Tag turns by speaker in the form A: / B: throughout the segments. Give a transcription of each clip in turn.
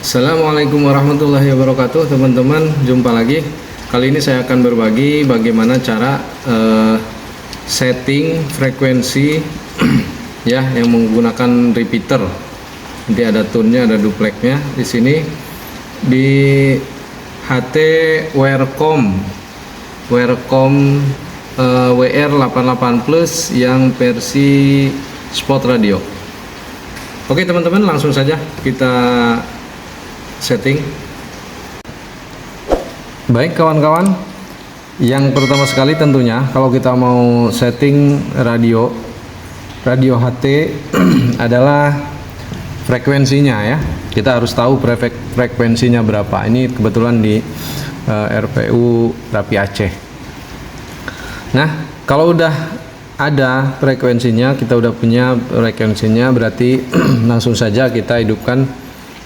A: Assalamualaikum warahmatullahi wabarakatuh, teman-teman. Jumpa lagi. Kali ini saya akan berbagi bagaimana cara setting frekuensi ya, yang menggunakan repeater. Nanti ada tune-nya, ada duplexnya di sini di HT Wirecom WR88 Plus yang versi spot radio. Oke teman-teman, langsung saja kita setting. Baik kawan-kawan, yang pertama sekali tentunya kalau kita mau setting radio HT adalah frekuensinya ya. Kita harus tahu frekuensinya berapa. Ini kebetulan di RPU Rapi Aceh. Nah, kalau udah ada frekuensinya, kita udah punya frekuensinya, berarti langsung saja kita hidupkan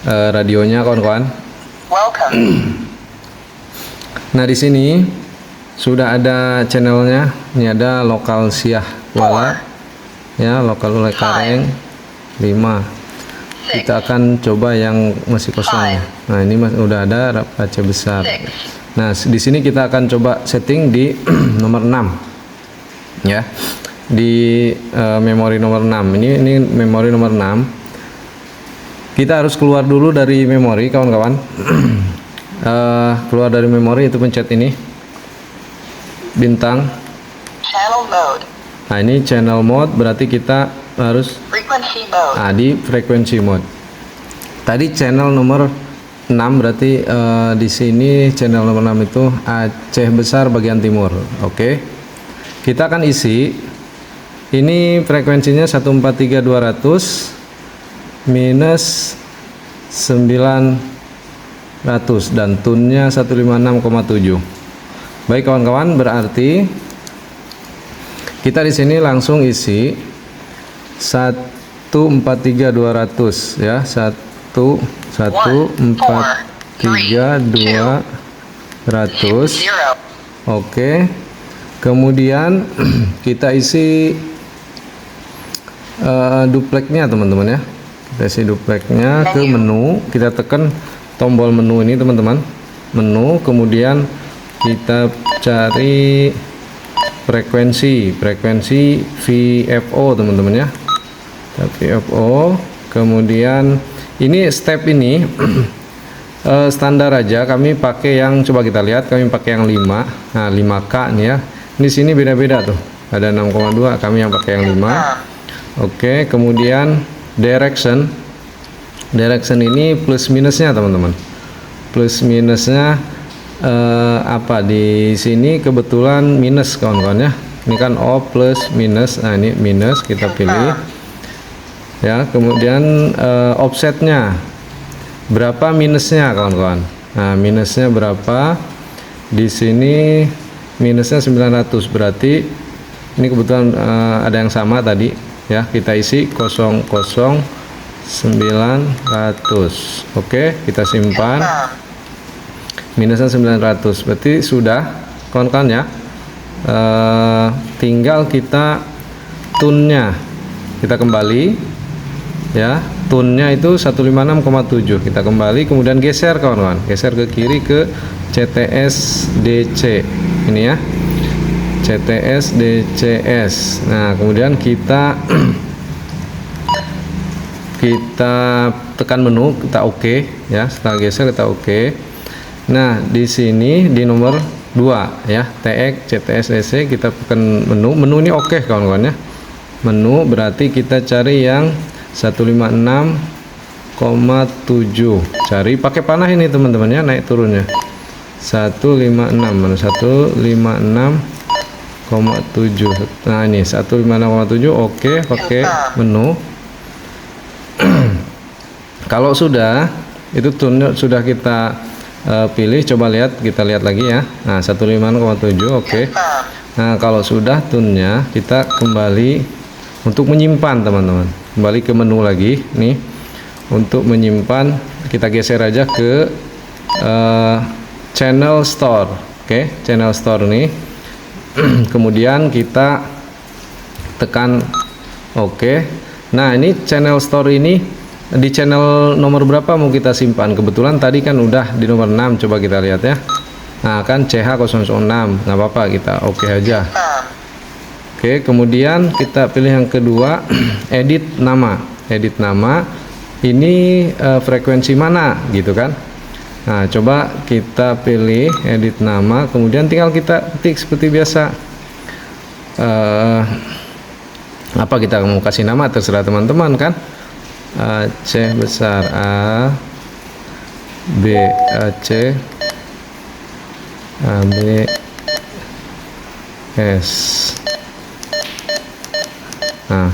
A: radionya, kawan-kawan. Nah, di sini sudah ada channelnya. Ini ada lokal Siah Kuala ya, lokal Ulai Kareng 5. Kita akan coba yang masih kosong. Nah, ini udah ada Aceh besar. Nah, di sini kita akan coba setting di nomor 6 ya, di memori nomor 6. Ini memori nomor 6. Kita harus keluar dulu dari memori, kawan-kawan. Keluar dari memori, itu pencet ini bintang channel mode. Nah, ini channel mode, berarti kita harus di frequency mode. Tadi channel nomor 6, berarti di sini channel nomor 6 itu Aceh besar bagian timur. Oke. Kita akan isi ini frekuensinya 143.200 minus 900 dan tune-nya 156,7. Baik kawan-kawan, berarti kita di sini langsung isi 143.200 ya, 143.200. Oke. Kemudian kita isi duplexnya, teman-teman ya. Kita isi duplexnya ke menu, kita tekan tombol menu ini, teman-teman. Menu, kemudian kita cari frekuensi VFO, teman-teman ya. VFO. Kemudian ini step ini standar aja, kami pakai yang, coba kita lihat, kami pakai yang 5. Nah, 5K nih ya. Di sini beda-beda tuh. Ada 6,2, kami yang pakai yang 5. Oke, kemudian direction ini plus minusnya, teman-teman. Plus minusnya apa di sini kebetulan minus, kawan-kawan ya. Ini kan O plus minus. Nah, ini minus, kita pilih ya. Kemudian offsetnya berapa minusnya, kawan-kawan. Nah, minusnya berapa? Di sini minusnya 900, berarti ini kebetulan ada yang sama tadi ya. Kita isi 00900. Oke, kita simpan. Minusnya 900, berarti sudah, kawan-kawan ya. Tinggal kita tune-nya, kita kembali ya. Tune-nya itu 156,7. Kita kembali, kemudian geser, kawan-kawan. Geser ke kiri ke CTS DC. Ini ya. CTS DCS. Nah, kemudian kita tekan menu, kita oke ya. Setelah geser kita oke. Nah, di sini di nomor 2 ya, TX CTS DC, kita tekan menu. Menu ini oke, kawan-kawan ya. Menu berarti kita cari yang 156,7. Cari pakai panah ini, teman-teman ya, naik turunnya. 156, mana 156,7. Nah, ini 156,7. Oke, pakai menu. Kalau sudah, itu tune sudah kita pilih, coba lihat, kita lihat lagi ya. Nah, 156,7. Oke. Nah, kalau sudah tune-nya, kita kembali untuk menyimpan, teman-teman. Kembali ke menu lagi nih. Untuk menyimpan, kita geser aja ke channel store. Oke, channel store nih. Kemudian kita tekan oke. Nah, ini channel store ini di channel nomor berapa mau kita simpan. Kebetulan tadi kan udah di nomor 6, coba kita lihat ya. Nah kan CH006, nggak apa-apa, kita oke aja. Oke, kemudian kita pilih yang kedua, edit nama. Edit nama ini frekuensi mana gitu kan. Nah coba kita pilih edit nama, kemudian tinggal kita ketik seperti biasa. Apa kita mau kasih nama terserah teman-teman kan. C besar A, B AC, A B S. Nah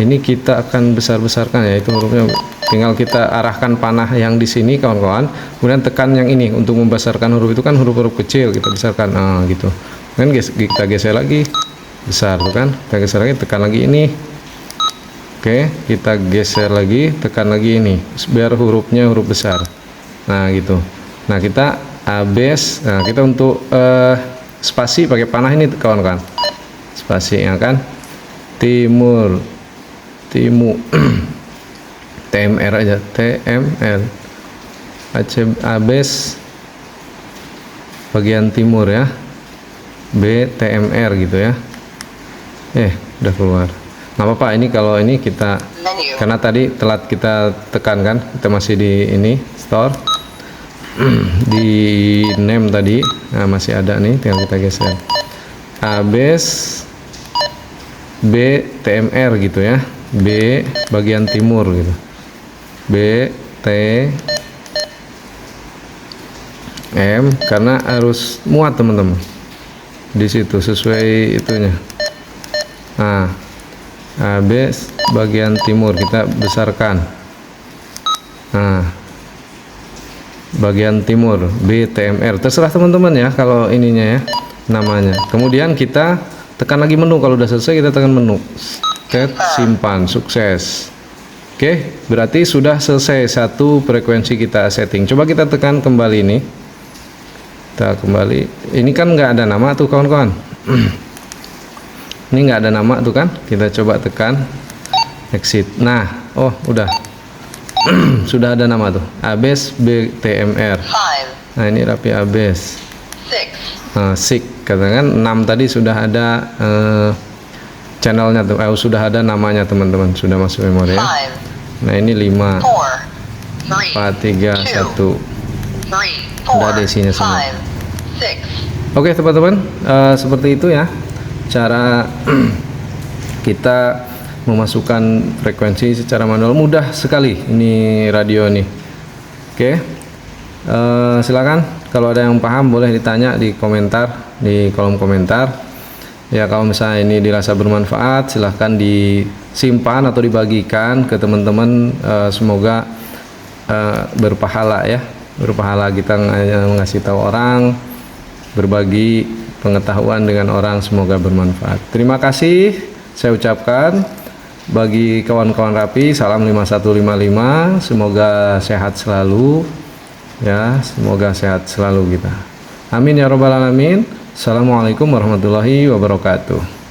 A: ini kita akan besar-besarkan ya, itu hurufnya. Tinggal kita arahkan panah yang di sini kawan-kawan, kemudian tekan yang ini untuk membesarkan huruf itu kan huruf-huruf kecil, kita besarkan. Nah gitu kan, kita geser lagi, besar tuh kan, kita geser lagi, tekan lagi ini. Oke, kita geser lagi, tekan lagi ini, biar hurufnya huruf besar. Nah gitu. Nah kita abes. Nah kita untuk spasi pakai panah ini kawan-kawan, spasi ya kan. Timur, timu, TMR aja, TMR, abes bagian timur ya, B TMR gitu ya. Udah keluar. Nggak apa-apa, ini kalau ini kita karena tadi telat kita tekan kan, kita masih di ini store di name tadi. Nah masih ada nih, tinggal kita geser abes B TMR gitu ya, B bagian timur gitu, B T M, karena harus muat teman-teman di situ sesuai itunya. Nah AB bagian timur kita besarkan. Nah bagian timur BTMR, terserah teman-teman ya kalau ininya ya namanya. Kemudian kita tekan lagi menu, kalau udah selesai kita tekan menu, simpan, sukses. Oke, berarti sudah selesai satu frekuensi kita setting. Coba kita tekan kembali ini, kita kembali. Ini kan nggak ada nama tuh kawan-kawan. Ini nggak ada nama tuh kan, kita coba tekan exit. Nah udah sudah ada nama tuh, abes BTMR. Nah ini rapi abes. Sik katakan 6 tadi sudah ada channelnya tuh, sudah ada namanya teman-teman, sudah masuk memori ya. Nah ini 5 4 3 1 udah ada isinya semua. Oke teman-teman, seperti itu ya cara kita memasukkan frekuensi secara manual, mudah sekali ini radio nih. Oke, silakan kalau ada yang paham boleh ditanya di komentar, di kolom komentar ya. Kalau misalnya ini dirasa bermanfaat, silahkan disimpan atau dibagikan ke teman-teman. Semoga berpahala ya, berpahala kita ngasih tahu orang, berbagi pengetahuan dengan orang, semoga bermanfaat. Terima kasih saya ucapkan bagi kawan-kawan Rapi, salam 5155, semoga sehat selalu ya, semoga sehat selalu kita, amin ya robbal alamin. Assalamualaikum warahmatullahi wabarakatuh.